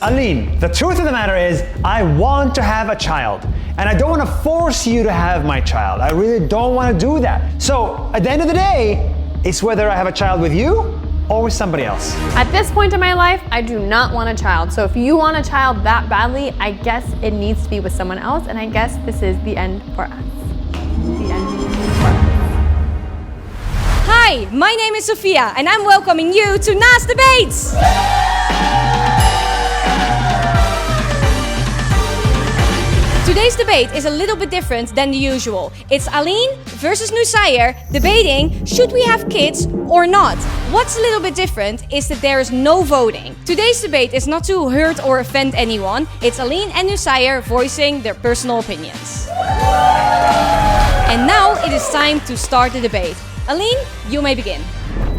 Alyne, the truth of the matter is, I want to have a child. And I don't want to force you to have my child. I really don't want to do that. So at the end of the day, it's whether I have a child with you or with somebody else. At this point in my life, I do not want a child. So if you want a child that badly, I guess it needs to be with someone else. And I guess this is the end for us. The end for us. Hi, my name is Sophia, and I'm welcoming you to NAS Debates! Today's debate is a little bit different than the usual. It's Alyne versus Nuseir debating, should we have kids or not? What's a little bit different is that there is no voting. Today's debate is not to hurt or offend anyone. It's Alyne and Nuseir voicing their personal opinions. And now it is time to start the debate. Alyne, you may begin.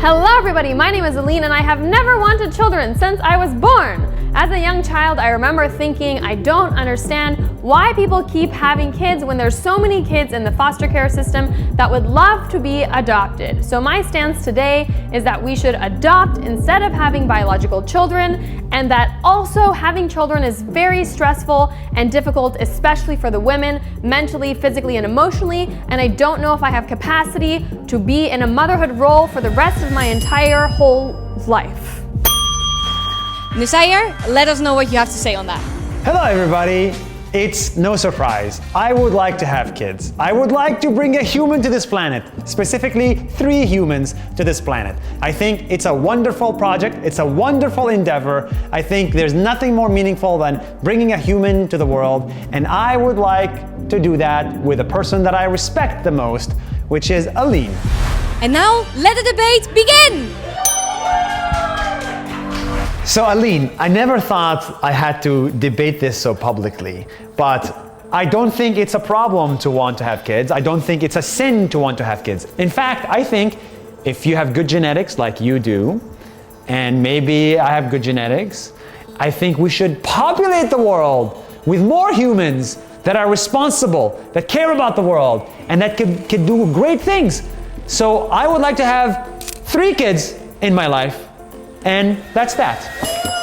Hello everybody, my name is Alyne and I have never wanted children since I was born. As a young child, I remember thinking, I don't understand why people keep having kids when there's so many kids in the foster care system that would love to be adopted. So my stance today is that we should adopt instead of having biological children, and that also having children is very stressful and difficult, especially for the women, mentally, physically, and emotionally, and I don't know if I have capacity to be in a motherhood role for the rest of my entire whole life. Nuseir, let us know what you have to say on that. Hello everybody. It's no surprise. I would like to have kids. I would like to bring a human to this planet, specifically 3 humans to this planet. I think it's a wonderful project. It's a wonderful endeavor. I think there's nothing more meaningful than bringing a human to the world. And I would like to do that with a person that I respect the most, which is Alyne. And now, let the debate begin! So Alyne, I never thought I had to debate this so publicly, but I don't think it's a problem to want to have kids. I don't think it's a sin to want to have kids. In fact, I think if you have good genetics like you do, and maybe I have good genetics, I think we should populate the world with more humans that are responsible, that care about the world, and that can do great things. So I would like to have 3 kids in my life. And that's that.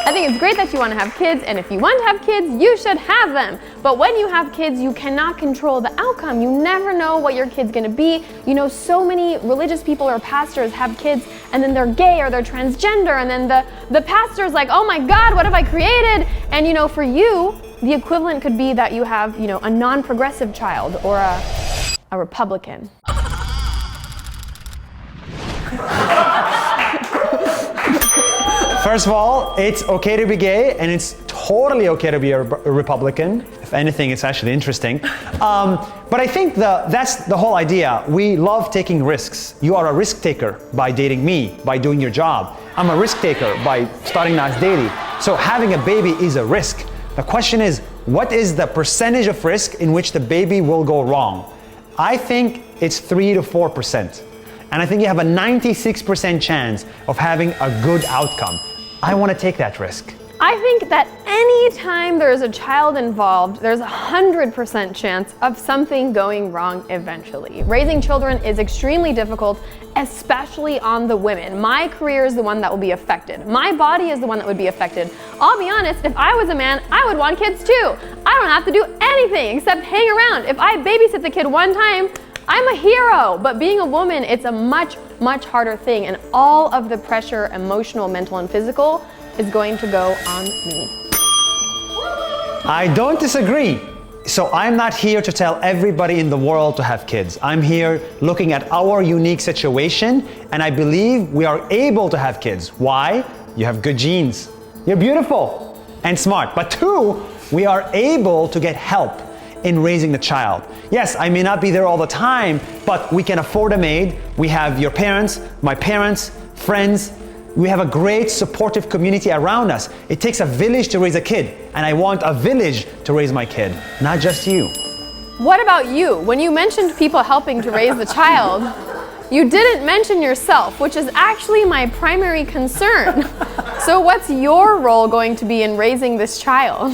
I think it's great that you want to have kids, and if you want to have kids, you should have them. But when you have kids, you cannot control the outcome. You never know what your kid's going to be. You know, so many religious people or pastors have kids, and then they're gay or they're transgender, and then the pastor's like, oh my God, what have I created? And you know, for you, the equivalent could be that you have, you know, a non-progressive child or a Republican. First of all, it's okay to be gay, and it's totally okay to be a Republican. If anything, it's actually interesting. But I think that's the whole idea. We love taking risks. You are a risk taker by dating me, by doing your job. I'm a risk taker by starting NAS Daily. So having a baby is a risk. The question is, what is the percentage of risk in which the baby will go wrong? I think it's 3 to 4%. And I think you have a 96% chance of having a good outcome. I want to take that risk. I think that anytime there's a child involved, there's a 100% chance of something going wrong eventually. Raising children is extremely difficult, especially on the women. My career is the one that will be affected. My body is the one that would be affected. I'll be honest, if I was a man, I would want kids too. I don't have to do anything except hang around. If I babysit the kid one time, I'm a hero. But being a woman, it's a much, much harder thing, and all of the pressure, emotional, mental, and physical, is going to go on me. I don't disagree. So I'm not here to tell everybody in the world to have kids. I'm here looking at our unique situation, and I believe we are able to have kids. Why? You have good genes. You're beautiful and smart. But 2, we are able to get help in raising the child. Yes, I may not be there all the time, but we can afford a maid. We have your parents, my parents, friends. We have a great supportive community around us. It takes a village to raise a kid, and I want a village to raise my kid, not just you. What about you? When you mentioned people helping to raise the child, you didn't mention yourself, which is actually my primary concern. So what's your role going to be in raising this child?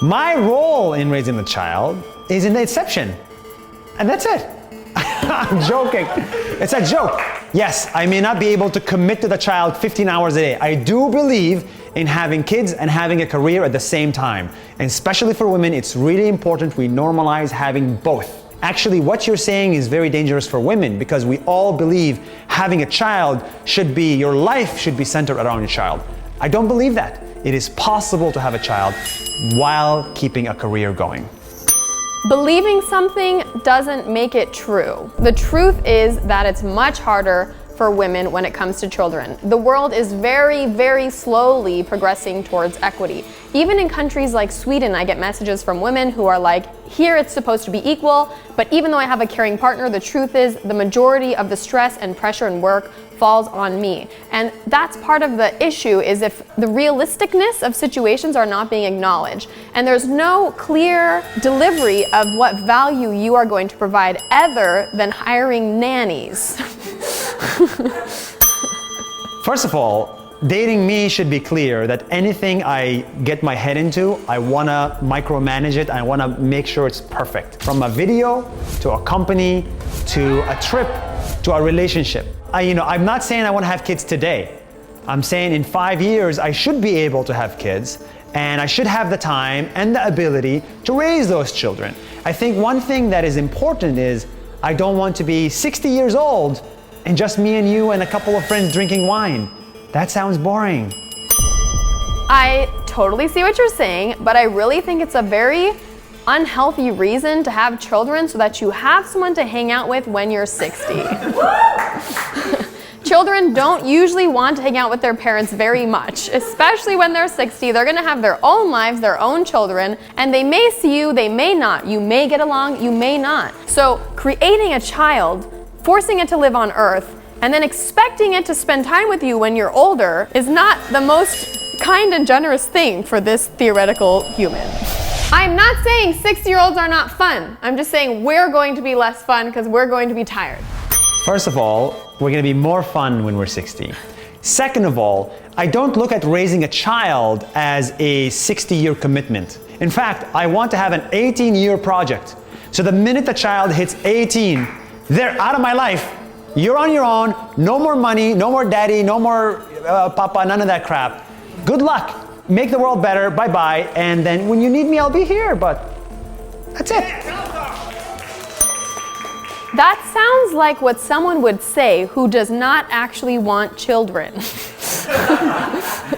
My role in raising the child is in the inception, and that's it. I'm joking. It's a joke. Yes, I may not be able to commit to the child 15 hours a day. I do believe in having kids and having a career at the same time. And especially for women, it's really important we normalize having both. Actually, what you're saying is very dangerous for women because we all believe having a child should be, your life should be centered around your child. I don't believe that. It is possible to have a child while keeping a career going. Believing something doesn't make it true. The truth is that it's much harder for women when it comes to children. The world is very, very slowly progressing towards equity. Even in countries like Sweden, I get messages from women who are like, here it's supposed to be equal, but even though I have a caring partner, the truth is the majority of the stress and pressure and work falls on me. And that's part of the issue, is if the realisticness of situations are not being acknowledged and there's no clear delivery of what value you are going to provide other than hiring nannies. First of all, dating me should be clear that anything I get my head into, I want to micromanage it. I want to make sure it's perfect. From a video to a company to a trip to a relationship. I'm not saying I want to have kids today. I'm saying in 5 years I should be able to have kids and I should have the time and the ability to raise those children. I think one thing that is important is I don't want to be 60 years old and just me and you and a couple of friends drinking wine. That sounds boring. I totally see what you're saying, but I really think it's a very unhealthy reason to have children so that you have someone to hang out with when you're 60. Children don't usually want to hang out with their parents very much, especially when they're 60. They're gonna have their own lives, their own children, and they may see you, they may not. You may get along, you may not. So creating a child, forcing it to live on Earth, and then expecting it to spend time with you when you're older is not the most kind and generous thing for this theoretical human. I'm not saying 60-year-olds are not fun. I'm just saying we're going to be less fun because we're going to be tired. First of all, we're going to be more fun when we're 60. Second of all, I don't look at raising a child as a 60-year commitment. In fact, I want to have an 18-year project. So the minute the child hits 18, they're out of my life. You're on your own, no more money, no more daddy, no more papa, none of that crap. Good luck. Make the world better, bye-bye, and then when you need me, I'll be here, but that's it. That sounds like what someone would say who does not actually want children.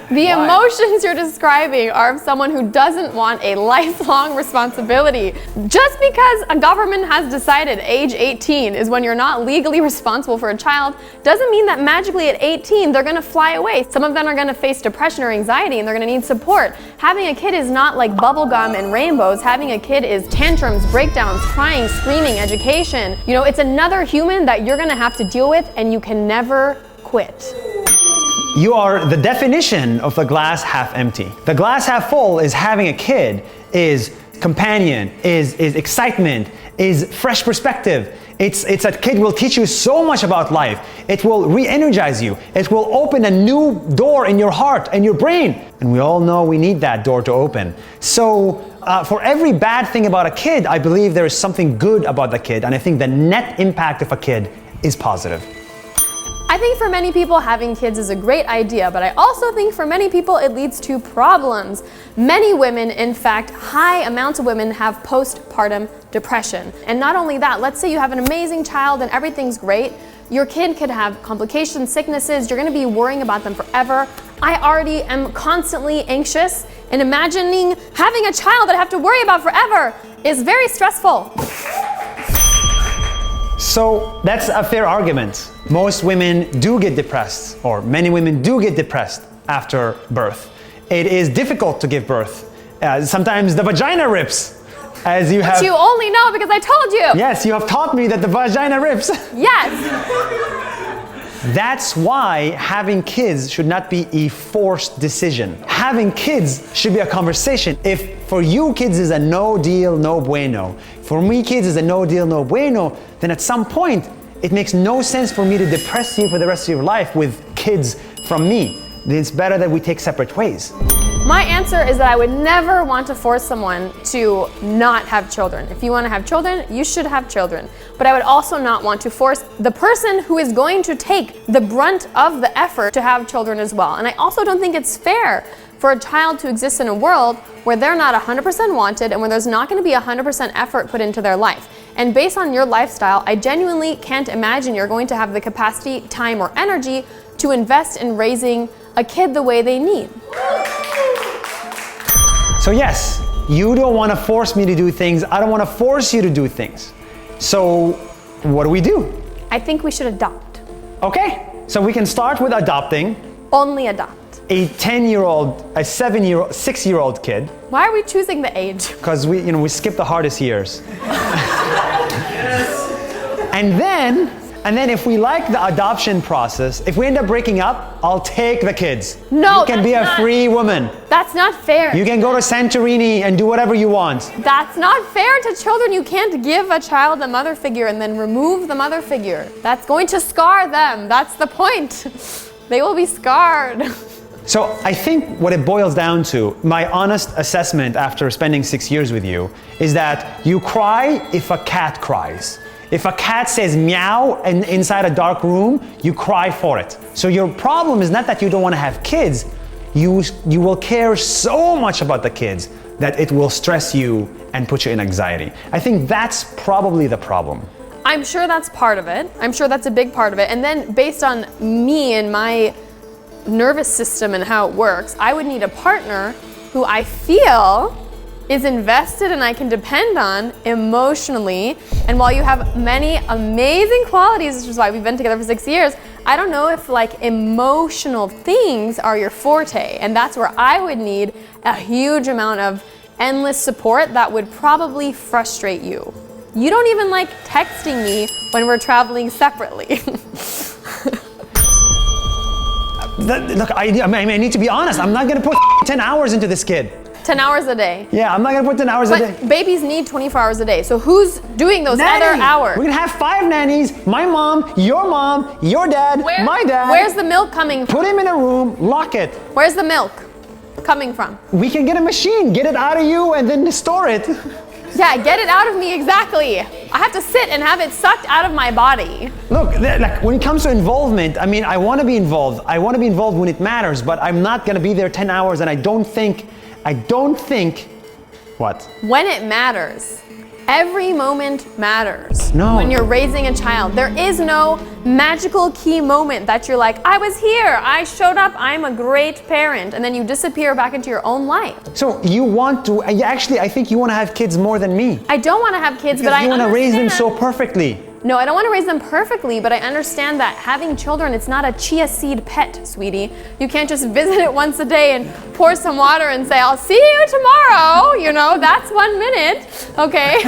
The emotions you're describing are of someone who doesn't want a lifelong responsibility. Just because a government has decided age 18 is when you're not legally responsible for a child doesn't mean that magically at 18 they're gonna fly away. Some of them are gonna face depression or anxiety and they're gonna need support. Having a kid is not like bubblegum and rainbows. Having a kid is tantrums, breakdowns, crying, screaming, education. It's another human that you're gonna have to deal with and you can never quit. You are the definition of the glass half empty. The glass half full is having a kid, is companion, is excitement, is fresh perspective. It's a kid will teach you so much about life. It will re-energize you. It will open a new door in your heart and your brain. And we all know we need that door to open. So for every bad thing about a kid, I believe there is something good about the kid. And I think the net impact of a kid is positive. I think for many people having kids is a great idea, but I also think for many people it leads to problems. Many women, in fact, high amounts of women have postpartum depression. And not only that, let's say you have an amazing child and everything's great. Your kid could have complications, sicknesses, you're gonna be worrying about them forever. I already am constantly anxious, and imagining having a child that I have to worry about forever is very stressful. So that's a fair argument. Most women do get depressed, or many women do get depressed after birth. It is difficult to give birth. Sometimes the vagina rips, as you have. But you only know because I told you. Yes, you have taught me that the vagina rips. Yes. That's why having kids should not be a forced decision. Having kids should be a conversation. If for you kids is a no deal, no bueno, for me kids is a no deal, no bueno, then at some point it makes no sense for me to depress you for the rest of your life with kids from me. It's better that we take separate ways. My answer is that I would never want to force someone to not have children. If you want to have children, you should have children. But I would also not want to force the person who is going to take the brunt of the effort to have children as well. And I also don't think it's fair for a child to exist in a world where they're not 100% wanted and where there's not going to be 100% effort put into their life. And based on your lifestyle, I genuinely can't imagine you're going to have the capacity, time, or energy to invest in raising a kid the way they need. So yes, you don't want to force me to do things. I don't want to force you to do things. So what do we do? I think we should adopt. Okay, so we can start with adopting Only adopt. a 10-year-old, a 7-year-old, 6-year-old kid. Why are we choosing the age? Because we skip the hardest years. And then if we like the adoption process, if we end up breaking up, I'll take the kids. No, you can be a free woman. That's not fair. You can go to Santorini and do whatever you want. That's not fair to children. You can't give a child a mother figure and then remove the mother figure. That's going to scar them. That's the point. They will be scarred. So I think what it boils down to, my honest assessment after spending 6 years with you, is that you cry if a cat cries. If a cat says meow inside a dark room, you cry for it. So your problem is not that you don't want to have kids, you will care so much about the kids that it will stress you and put you in anxiety. I think that's probably the problem. I'm sure that's part of it. I'm sure that's a big part of it. And then based on me and my nervous system and how it works, I would need a partner who I feel is invested and I can depend on emotionally. And while you have many amazing qualities, which is why we've been together for 6 years, I don't know if like emotional things are your forte. And that's where I would need a huge amount of endless support that would probably frustrate you. You don't even like texting me when we're traveling separately. Look, I need to be honest. I'm not gonna put 10 hours into this kid. 10 hours a day. Yeah, I'm not gonna put 10 hours a day. But babies need 24 hours a day. So who's doing those other hours? We're gonna have 5 nannies. My mom, your dad, my dad. Where's the milk coming from? Put him in a room, lock it. Where's the milk coming from? We can get a machine, get it out of you and then store it. Yeah, get it out of me, exactly. I have to sit and have it sucked out of my body. Look, like when it comes to involvement, I mean, I wanna be involved. I wanna be involved when it matters, but I'm not gonna be there 10 hours and I don't think, what? When it matters. Every moment matters. No. When you're raising a child, there is no magical key moment that you're like, I was here, I showed up, I'm a great parent, and then you disappear back into your own life. So you want to, actually, I think you want to have kids more than me. I don't want to have kids, Because but you I want to raise them understand. so perfectly. No, I don't want to raise them perfectly, but I understand that having children, it's not a chia seed pet, sweetie. You can't just visit it once a day and pour some water and say, I'll see you tomorrow. You know, that's 1 minute, okay?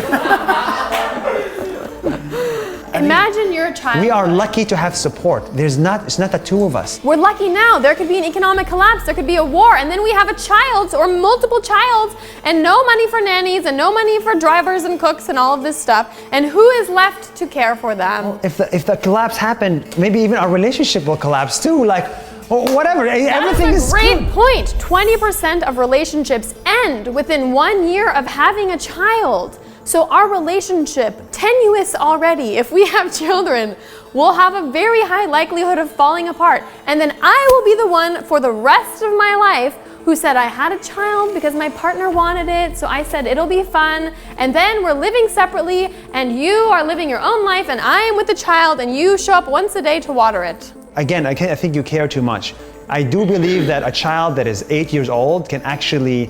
Imagine you're a child. We are lucky to have support. It's not the two of us. We're lucky now. There could be an economic collapse, there could be a war, and then we have a child or multiple childs and no money for nannies and no money for drivers and cooks and all of this stuff. And who is left to care for them? If the collapse happened, maybe even our relationship will collapse too. Like, or whatever. Everything is That's a great point. 20% of relationships end within 1 year of having a child. So our relationship, tenuous already, if we have children, will have a very high likelihood of falling apart. And then I will be the one for the rest of my life who said I had a child because my partner wanted it, so I said it'll be fun. And then we're living separately and you are living your own life and I am with the child and you show up once a day to water it. Again, I think you care too much. I do believe that a child that is 8 years old can actually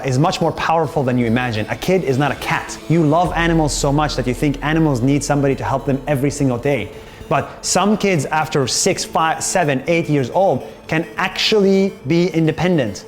is much more powerful than you imagine. A kid is not a cat. You love animals so much that you think animals need somebody to help them every single day. But some kids after 6, 5, 7, 8 years old can actually be independent.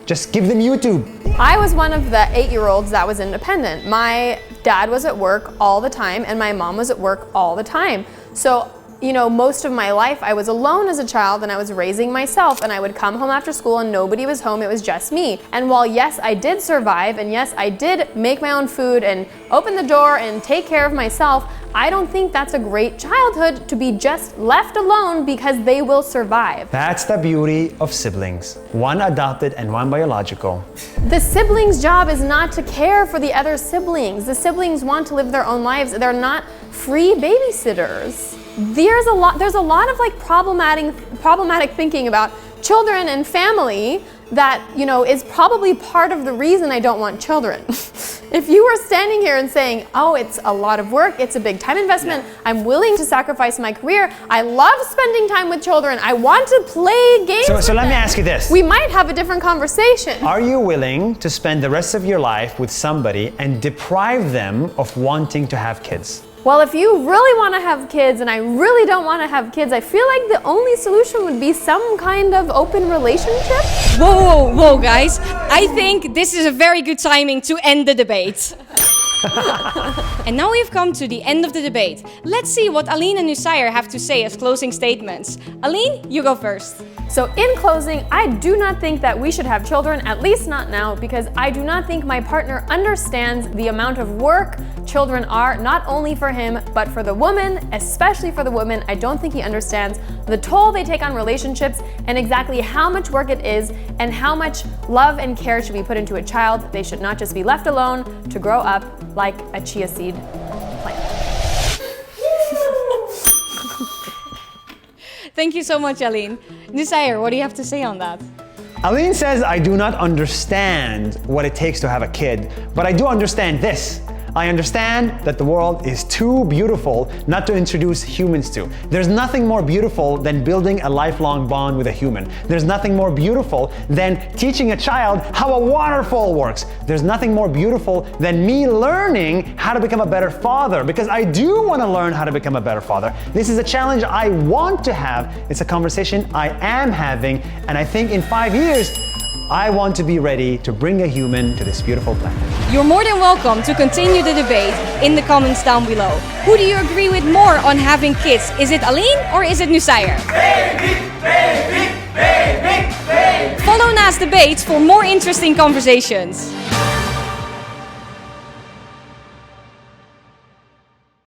Just give them YouTube. I was one of the 8-year-olds that was independent. My dad was at work all the time and my mom was at work all the time. So, you know, most of my life I was alone as a child and I was raising myself and I would come home after school and nobody was home, it was just me. And while yes, I did survive and yes, I did make my own food and open the door and take care of myself, I don't think that's a great childhood to be just left alone because they will survive. That's the beauty of siblings. One adopted and one biological. The siblings' job is not to care for the other siblings. The siblings want to live their own lives. They're not free babysitters. There's a lot of like problematic thinking about children and family that, is probably part of the reason I don't want children. If you were standing here and saying, oh, it's a lot of work, it's a big time investment, I'm willing to sacrifice my career, I love spending time with children, I want to play games with So let me them," ask you this. we might have a different conversation. Are you willing to spend the rest of your life with somebody and deprive them of wanting to have kids? Well, if you really want to have kids and I really don't want to have kids, I feel like the only solution would be some kind of open relationship. Whoa, guys. I think this is a very good timing to end the debate. And now we've come to the end of the debate. Let's see what Alyne and Nuseir have to say as closing statements. Alyne, you go first. So in closing, I do not think that we should have children, at least not now, because I do not think my partner understands the amount of work children are, not only for him, but for the woman, especially for the woman. I don't think he understands the toll they take on relationships and exactly how much work it is and how much love and care should be put into a child. They should not just be left alone to grow up like a chia seed plant. Thank you so much, Alyne. Nuseir, what do you have to say on that? Alyne says, I do not understand what it takes to have a kid, but I do understand this. I understand that the world is too beautiful not to introduce humans to. There's nothing more beautiful than building a lifelong bond with a human. There's nothing more beautiful than teaching a child how a waterfall works. There's nothing more beautiful than me learning how to become a better father, because I do want to learn how to become a better father. This is a challenge I want to have. It's a conversation I am having, and I think in 5 years, I want to be ready to bring a human to this beautiful planet. You're more than welcome to continue the debate in the comments down below. Who do you agree with more on having kids? Is it Alyne or is it Nuseir? Follow Na's debates for more interesting conversations.